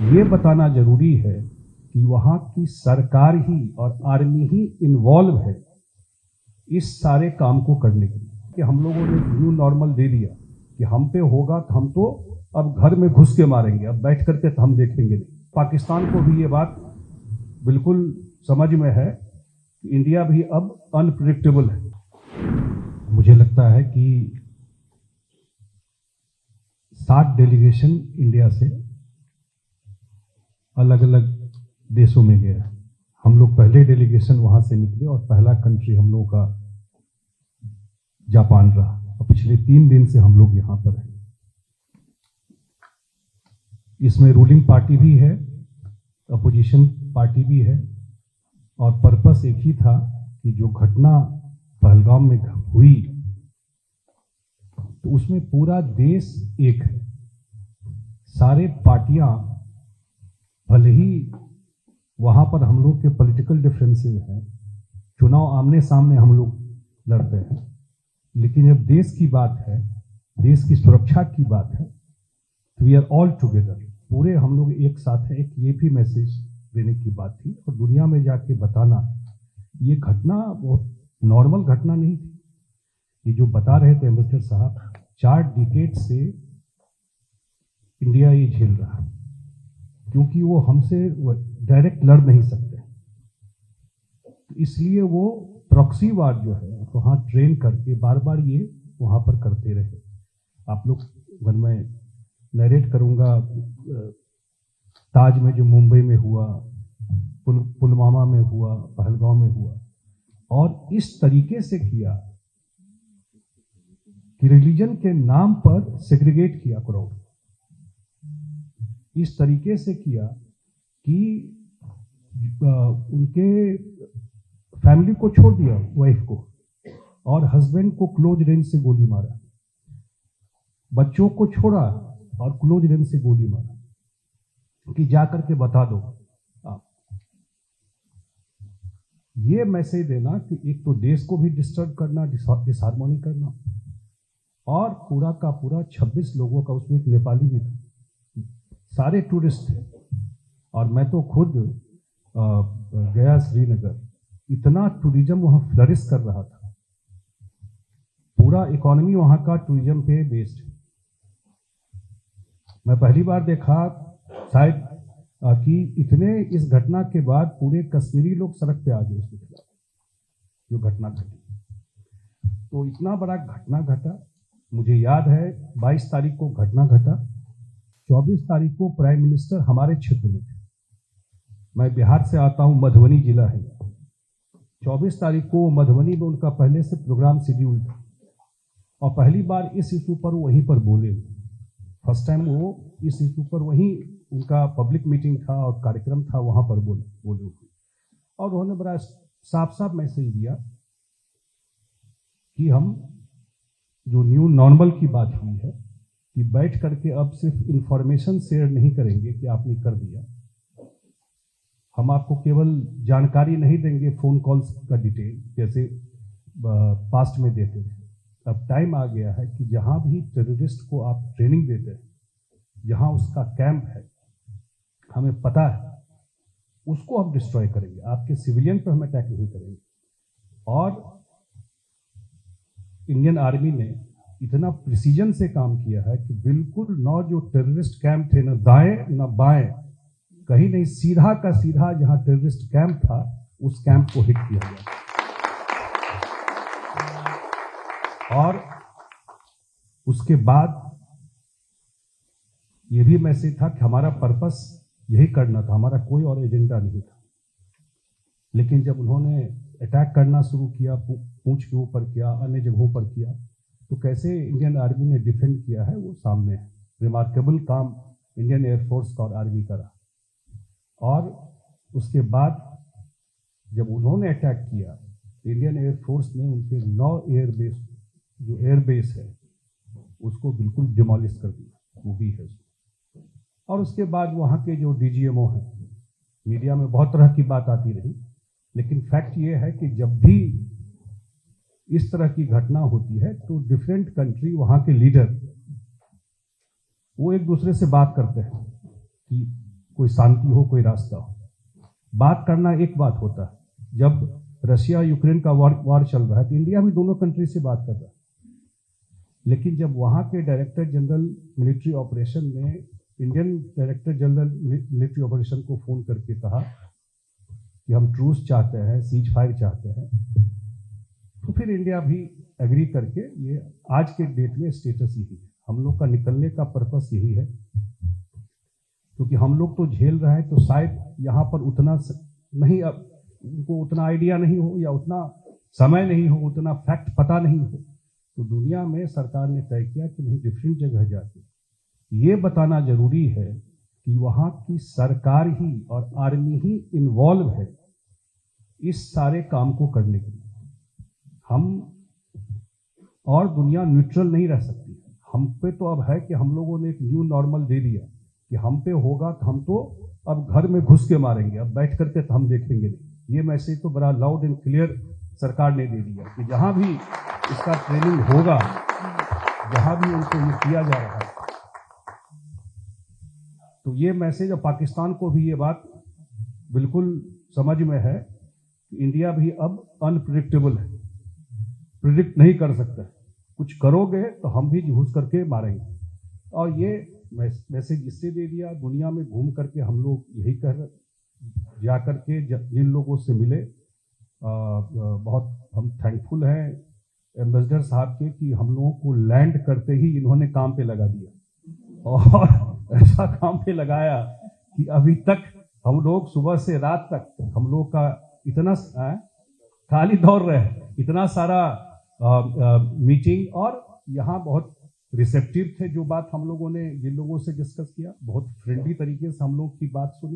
ये बताना जरूरी है कि वहाँ की सरकार ही और आर्मी ही इन्वॉल्व है इस सारे काम को करने के लिए। कि हम लोगों ने न्यू नॉर्मल दे दिया कि हम पे होगा तो हम तो अब घर में घुस के मारेंगे, अब बैठ करके तो हम देखेंगे नहीं। पाकिस्तान को भी ये बात बिल्कुल समझ में है कि इंडिया भी अब अनप्रेडिक्टेबल है। मुझे लगता है कि 60 डेलीगेशन इंडिया से अलग अलग देशों में गया। हम लोग पहले डेलीगेशन वहां से निकले और पहला कंट्री हम लोगों का जापान रहा और पिछले 3 दिन से हम लोग यहां पर हैं। इसमें रूलिंग पार्टी भी है, अपोजिशन पार्टी भी है और पर्पस एक ही था कि जो घटना पहलगाम में हुई तो उसमें पूरा देश एक है। सारे पार्टियां भले ही वहां पर हम लोग के पॉलिटिकल डिफरेंसेस हैं, चुनाव आमने सामने हम लोग लड़ते हैं, लेकिन जब देश की बात है, देश की सुरक्षा की बात है, तो वी आर ऑल टुगेदर, पूरे हम लोग एक साथ हैं। एक ये भी मैसेज देने की बात थी और दुनिया में जाके बताना, ये घटना बहुत नॉर्मल घटना नहीं थी। ये जो बता रहे थे एम्बेसडर साहब, 4 डिकेड से इंडिया ये झेल रहा है क्योंकि वो हमसे डायरेक्ट लड़ नहीं सकते, तो इसलिए वो प्रॉक्सी वार जो है वहाँ ट्रेन करके बार बार ये वहाँ पर करते रहे। आप लोग, अगर मैं नरेट करूँगा, ताज में जो मुंबई में हुआ, पुलवामा में हुआ, पहलगाम में हुआ, और इस तरीके से किया कि रिलीजन के नाम पर सेग्रीगेट किया क्राउड, इस तरीके से किया कि उनके फैमिली को छोड़ दिया, वाइफ को और हस्बैंड को क्लोज रेंज से गोली मारा, बच्चों को छोड़ा और क्लोज रेंज से गोली मारा कि जाकर के बता दो आप। ये मैसेज देना कि एक तो देश को भी डिस्टर्ब करना, डिसहार्मनी करना, और पूरा का पूरा 26 लोगों का, उसमें एक नेपाली भी था, सारे टूरिस्ट थे। और मैं तो खुद गया श्रीनगर, इतना टूरिज्म वहाँ फ्लरिश कर रहा था, पूरा इकोनॉमी वहाँ का टूरिज्म पे बेस्ड है। मैं पहली बार देखा शायद कि इतने इस घटना के बाद पूरे कश्मीरी लोग सड़क पे आ गए उसके खिलाफ, जो घटना घटी। तो इतना बड़ा घटना घटा, मुझे याद है 22 तारीख को घटना घटा, 24 तारीख को प्राइम मिनिस्टर हमारे क्षेत्र में थे। मैं बिहार से आता हूं, मधुबनी जिला है। 24 तारीख को मधुबनी में उनका पहले से प्रोग्राम शेड्यूल था और पहली बार इस इशू पर वहीं पर बोले। फर्स्ट टाइम वो इस इशू पर वहीं उनका पब्लिक मीटिंग था और कार्यक्रम था, वहां पर बोले और उन्होंने बड़ा साफ साफ मैसेज दिया कि हम जो न्यू नॉर्मल की बात हुई है कि बैठ करके अब सिर्फ इंफॉर्मेशन शेयर नहीं करेंगे कि आपने कर दिया, हम आपको केवल जानकारी नहीं देंगे फोन कॉल्स का डिटेल जैसे पास्ट में देते थे। अब टाइम आ गया है कि जहां भी टेररिस्ट को आप ट्रेनिंग देते हैं, जहां उसका कैंप है, हमें पता है, उसको हम डिस्ट्रॉय करेंगे, आपके सिविलियन पर हम अटैक नहीं करेंगे। और इंडियन आर्मी ने इतना प्रिसीजन से काम किया है कि बिल्कुल न जो टेररिस्ट कैंप थे, न दाएं न बाएं, कहीं नहीं, सीधा का सीधा जहां टेररिस्ट कैंप था उस कैंप को हिट किया गया। और उसके बाद ये भी मैसेज था कि हमारा पर्पस यही करना था, हमारा कोई और एजेंडा नहीं था। लेकिन जब उन्होंने अटैक करना शुरू किया, पूंछ के ऊपर किया, अन्य जगहों पर किया, तो कैसे इंडियन आर्मी ने डिफेंड किया है वो सामने है। रिमार्केबल काम इंडियन एयरफोर्स का और आर्मी का रहा। और उसके बाद जब उन्होंने अटैक किया, इंडियन एयरफोर्स ने उनके 9 एयरबेस, जो एयरबेस है, उसको बिल्कुल डिमोलिश कर दिया, वो भी है। और उसके बाद वहाँ के जो डीजीएमओ हैं, मीडिया में बहुत तरह की बात आती रही, लेकिन फैक्ट ये है कि जब भी इस तरह की घटना होती है तो डिफरेंट कंट्री, वहाँ के लीडर, वो एक दूसरे से बात करते हैं कि कोई शांति हो, कोई रास्ता हो। बात करना एक बात होता है, जब रशिया यूक्रेन का वार चल रहा है तो इंडिया भी दोनों कंट्री से बात कर रहा है, लेकिन जब वहाँ के डायरेक्टर जनरल मिलिट्री ऑपरेशन ने Indian director general military operation को फ़ोन करके कहा कि हम ट्रूस चाहते हैं, सीज फायर चाहते हैं, तो फिर इंडिया भी एग्री करके, ये आज के डेट में स्टेटस यही है। हम लोग का निकलने का पर्पस यही है, क्योंकि हम लोग तो झेल रहे हैं, तो शायद यहाँ पर उतना नहीं, अब उनको उतना आइडिया नहीं हो या उतना समय नहीं हो, उतना फैक्ट पता नहीं हो, तो दुनिया में सरकार ने तय किया कि नहीं, डिफरेंट जगह जाके ये बताना जरूरी है कि वहाँ की सरकार ही और आर्मी ही इन्वॉल्व है इस सारे काम को करने के लिए। हम और दुनिया न्यूट्रल नहीं रह सकती। हम पे तो अब है कि हम लोगों ने एक न्यू नॉर्मल दे दिया कि हम पे होगा तो हम तो अब घर में घुस के मारेंगे, अब बैठ करके तो हम देखेंगे नहीं। ये मैसेज तो बड़ा लाउड एंड क्लियर सरकार ने दे दिया कि जहां भी इसका ट्रेनिंग होगा, जहां भी उनको ये किया जा रहा है, तो ये मैसेज, और पाकिस्तान को भी ये बात बिल्कुल समझ में है कि इंडिया भी अब अनप्रिडिक्टेबल है, प्रिडिक्ट नहीं कर सकता। कुछ करोगे तो हम भी घुस करके मारेंगे। और ये मैसेज इससे दे दिया, दुनिया में घूम करके हम लोग यही कर जा करके जिन लोगों से मिले, बहुत हम थैंकफुल हैं एम्बेसडर साहब के कि हम लोगों को लैंड करते ही इन्होंने काम पे लगा दिया, और ऐसा काम पे लगाया कि अभी तक हम लोग सुबह से रात तक हम लोग का इतना खाली दौड़ रहे हैं, इतना सारा मीटिंग, और यहाँ बहुत रिसेप्टिव थे। जो बात हम लोगों ने जिन लोगों से डिस्कस किया, बहुत फ्रेंडली तरीके से हम लोग की बात सुनी।